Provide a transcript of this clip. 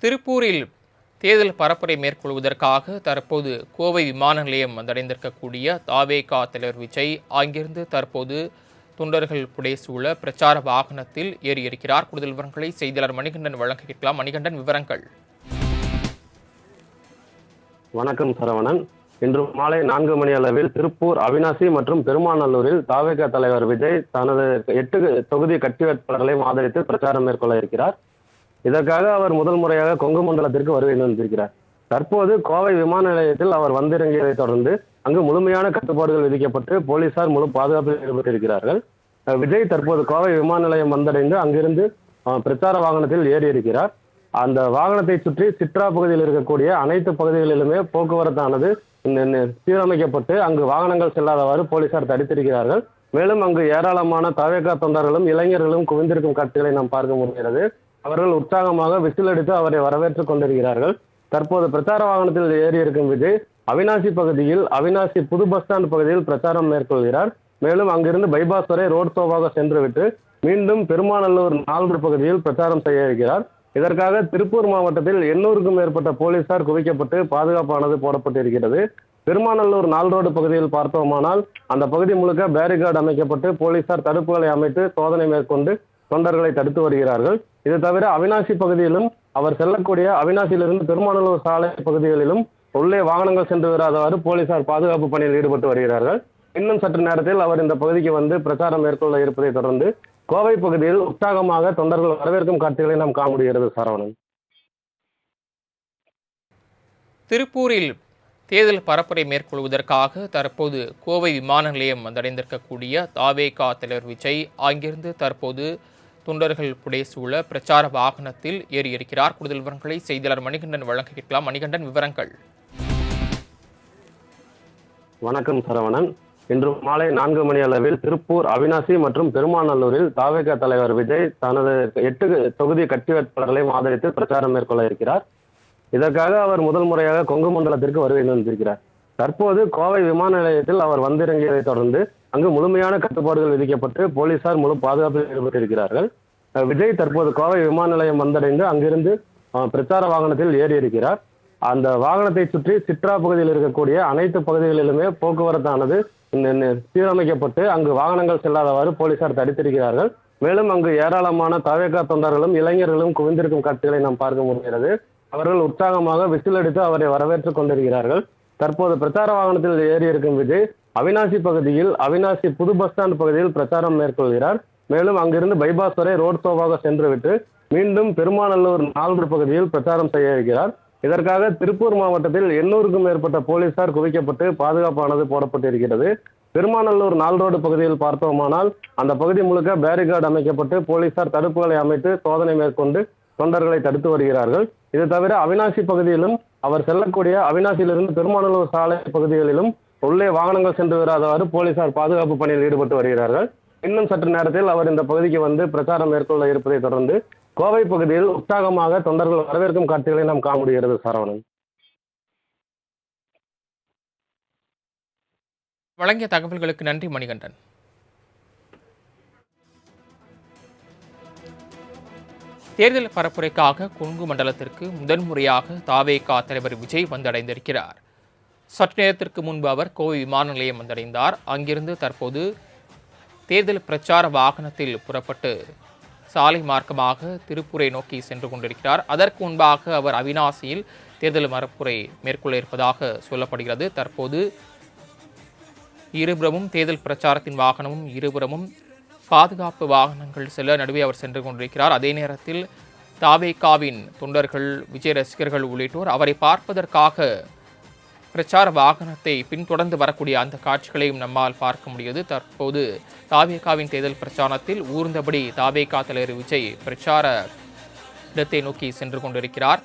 திருப்பூரில் தேர்தல் பரப்புரை மேற்கொள்வதற்காக தற்போது கோவை விமான நிலையம் வந்தடைந்திருக்கக்கூடிய தாவேகா தலைவர் விஜய் அங்கிருந்து தற்போது தொண்டர்கள் புடைசூழ பிரச்சார வாகனத்தில் ஏறியிருக்கிறார். கூடுதல் விவரங்களை செய்தியாளர் மணிகண்டன் வழங்க கேட்கலாம். மணிகண்டன், விவரங்கள். வணக்கம் சரவணன். இன்று மாலை 4 மணி அளவில் திருப்பூர், அவிநாசி மற்றும் பெருமாநல்லூரில் தாவேகா தலைவர் விஜய் தனது 8 தொகுதி கட்சி வேட்பாளர்களை ஆதரித்து பிரச்சாரம் மேற்கொள்ள இருக்கிறார். இதற்காக அவர் முதல் முறையாக கொங்கு மண்டலத்திற்கு வருகை தந்திருக்கிறார். தற்போது கோவை விமான நிலையத்தில் அவர் வந்திறங்கியதை தொடர்ந்து அங்கு முழுமையான கட்டுப்பாடுகள் விதிக்கப்பட்டு போலீசார் முழு பாதுகாப்பில் ஈடுபட்டிருக்கிறார்கள். விஜய் தற்போது கோவை விமான நிலையம் வந்தடைந்து அங்கிருந்து பிரச்சார வாகனத்தில் ஏறி இருக்கிறார். அந்த வாகனத்தை சுற்றி சிட்ரா பகுதியில் இருக்கக்கூடிய அனைத்து பகுதிகளிலுமே போக்குவரத்தானது சீரமைக்கப்பட்டு அங்கு வாகனங்கள் செல்லாதவாறு போலீசார் தடுத்திருக்கிறார்கள். மேலும் அங்கு ஏராளமான தாவேகா தொண்டர்களும் இளைஞர்களும் குவிந்திருக்கும் காட்சிகளை நாம் பார்க்க முடிகிறது. அவர்கள் உற்சாகமாக விசில் அடித்து அவரை வரவேற்றுக் கொண்டிருக்கிறார்கள். தற்போது பிரச்சார வாகனத்தில் ஏறி இருக்கும் விஜய் அவிநாசி பகுதியில், அவிநாசி புது பஸ் ஸ்டாண்ட் பகுதியில் பிரச்சாரம் மேற்கொள்கிறார். மேலும் அங்கிருந்து பைபாஸ் வரை ரோட் ஷோவாக சென்றுவிட்டு மீண்டும் பெருமாநல்லூர் 4 பகுதியில் பிரச்சாரம் செய்ய இருக்கிறார். இதற்காக திருப்பூர் மாவட்டத்தில் 800க்கும் மேற்பட்ட போலீசார் குவிக்கப்பட்டு பாதுகாப்பானது போடப்பட்டிருக்கிறது. பெருமாநல்லூர் 4 ரோடு பகுதியில் பார்த்தோமானால் அந்த பகுதி முழுக்க பேரிகார்டு அமைக்கப்பட்டு போலீசார் தடுப்புகளை அமைத்து சோதனை மேற்கொண்டு தொண்டர்களை தடுத்து வருகிறார்கள். இது தவிர அவிநாசி பகுதியிலும், அவர் செல்லக்கூடிய அவிநாசியிலிருந்து பெருமாநல்லூர் சாலை பகுதிகளிலும் உள்ளே வாகனங்கள் சென்று வராதவாறு போலீசார் பாதுகாப்பு பணியில் ஈடுபட்டு வருகிறார்கள். இன்னும் சற்று நேரத்தில் அவர் இந்த பகுதிக்கு வந்து பிரச்சாரம் மேற்கொள்ள இருப்பதை தொடர்ந்து கோவை பகுதியில் உற்சாகமாக தொண்டர்கள் வரவேற்கும் காட்சிகளை நாம் காண முடிகிறது. சரவணன், திருப்பூரில் தேர்தல் பரப்புரை மேற்கொள்வதற்காக தற்போது கோவை விமான நிலையம் வந்தடைந்திருக்கக்கூடிய தாவேகா தலைவர் விஜய் அங்கிருந்து தற்போது தொண்டர்கள் புடைசூழ பிரச்சார வாகனத்தில் ஏறியிருக்கிறார். கூடுதல் விவரங்களை செய்தியாளர் மணிகண்டன் வழங்க கேட்கலாம். மணிகண்டன், விவரங்கள். வணக்கம் சரவணன். இன்று மாலை 4 மணி அளவில் திருப்பூர், அவிநாசி மற்றும் பெருமாநல்லூரில் தாவேகா தலைவர் விஜய் தனது 8 தொகுதி கட்சி வேட்பாளர்களை ஆதரித்து பிரச்சாரம் மேற்கொள்ள இருக்கிறார். இதற்காக அவர் முதல் முறையாக கொங்கு மண்டலத்திற்கு வருகை தந்திருக்கிறார். தற்போது கோவை விமான நிலையத்தில் அவர் வந்திறங்கியதை தொடர்ந்து அங்கு முழுமையான கட்டுப்பாடுகள் விதிக்கப்பட்டு போலீசார் முழு பாதுகாப்பில் ஈடுபட்டிருக்கிறார்கள். விஜய் தற்போது கோவை விமான நிலையம் வந்தடைந்து அங்கிருந்து பிரச்சார வாகனத்தில் ஏறி இருக்கிறார். அந்த வாகனத்தை சுற்றி சிட்ரா பகுதியில் இருக்கக்கூடிய அனைத்து பகுதிகளிலுமே போக்குவரத்தானது சீரமைக்கப்பட்டு அங்கு வாகனங்கள் செல்லாதவாறு போலீசார் தடுத்திருக்கிறார்கள். மேலும் அங்கு ஏராளமான தாவேகா தொண்டர்களும் இளைஞர்களும் குவிந்திருக்கும் காட்சிகளை நாம் பார்க்க முடிகிறது. அவர்கள் உற்சாகமாக விசில் அடித்து அவரை வரவேற்றுக் கொண்டிருக்கிறார்கள். தற்போது பிரச்சார வாகனத்தில் ஏறி இருக்கும் விஜய் அவிநாசி பகுதியில், அவிநாசி புது பஸ் ஸ்டாண்ட் பகுதியில் பிரச்சாரம் மேற்கொள்கிறார். மேலும் அங்கிருந்து பைபாஸ் வரை ரோட் ஷோவாக சென்றுவிட்டு மீண்டும் பெருமாநல்லூர் 4 பகுதியில் பிரச்சாரம் செய்ய இருக்கிறார். இதற்காக திருப்பூர் மாவட்டத்தில் 800க்கும் மேற்பட்ட போலீசார் குவிக்கப்பட்டு பாதுகாப்பானது போடப்பட்டிருக்கிறது. பெருமாநல்லூர் 4 ரோடு பகுதியில் பார்த்தோமானால் அந்த பகுதி முழுக்க பேரிகார்டு அமைக்கப்பட்டு போலீசார் தடுப்புகளை அமைத்து சோதனை மேற்கொண்டு தொண்டர்களை தடுத்து வருகிறார்கள். இது தவிர அவிநாசி பகுதியிலும், அவர் செல்லக்கூடிய அவிநாசியிலிருந்து பெருமாநல்லூர் சாலை பகுதிகளிலும் உள்ளே வாகனங்கள் சென்று வராதவாறு போலீசார் பாதுகாப்பு பணியில் ஈடுபட்டு வருகிறார்கள். இன்னும் சற்று நேரத்தில் அவர் இந்த பகுதிக்கு வந்து பிரச்சாரம் மேற்கொள்ள இருப்பதை தொடர்ந்து கோவை பகுதியில் உற்சாகமாக தொண்டர்கள் வரவேற்கும் காட்சிகளை நாம் காண முடிகிறது. சரவணன், வழங்கிய தகவல்களுக்கு நன்றி மணிகண்டன். தேர்தல் பரப்புரைக்காக கொங்கு மண்டலத்திற்கு முதன்முறையாக தாவேகா தலைவர் விஜய் வந்தடைந்திருக்கிறார். சற்று நேரத்திற்கு முன்பு அவர் கோவை விமான நிலையம் வந்தடைந்தார். அங்கிருந்து தற்போது தேர்தல் பிரச்சார வாகனத்தில் புறப்பட்டு சாலை மார்க்கமாக திருப்பூரை நோக்கி சென்று கொண்டிருக்கிறார். அதற்கு முன்பாக அவர் அவிநாசியில் தேர்தல் பரப்புரை மேற்கொள்ள இருப்பதாக சொல்லப்படுகிறது. தற்போது இருபுறமும் தேர்தல் பிரச்சாரத்தின் வாகனமும் இருபுறமும் பாதுகாப்பு வாகனங்கள் செல்ல நடுவே அவர் சென்று கொண்டிருக்கிறார். அதே நேரத்தில் தாவேகாவின் தொண்டர்கள், விஜய் ரசிகர்கள் உள்ளிட்டோர் அவரை பார்ப்பதற்காக பிரச்சார வாகனத்தை பின்தொடர்ந்து வரக்கூடிய அந்த காட்சிகளையும் நம்மால் பார்க்க முடியுது. தற்போது தாவேகாவின் தேர்தல் பிரச்சாரத்தில் ஊர்ந்தபடி தாவேகா தலைவர் விஜய் பிரச்சார இடத்தை நோக்கி சென்று கொண்டிருக்கிறார்.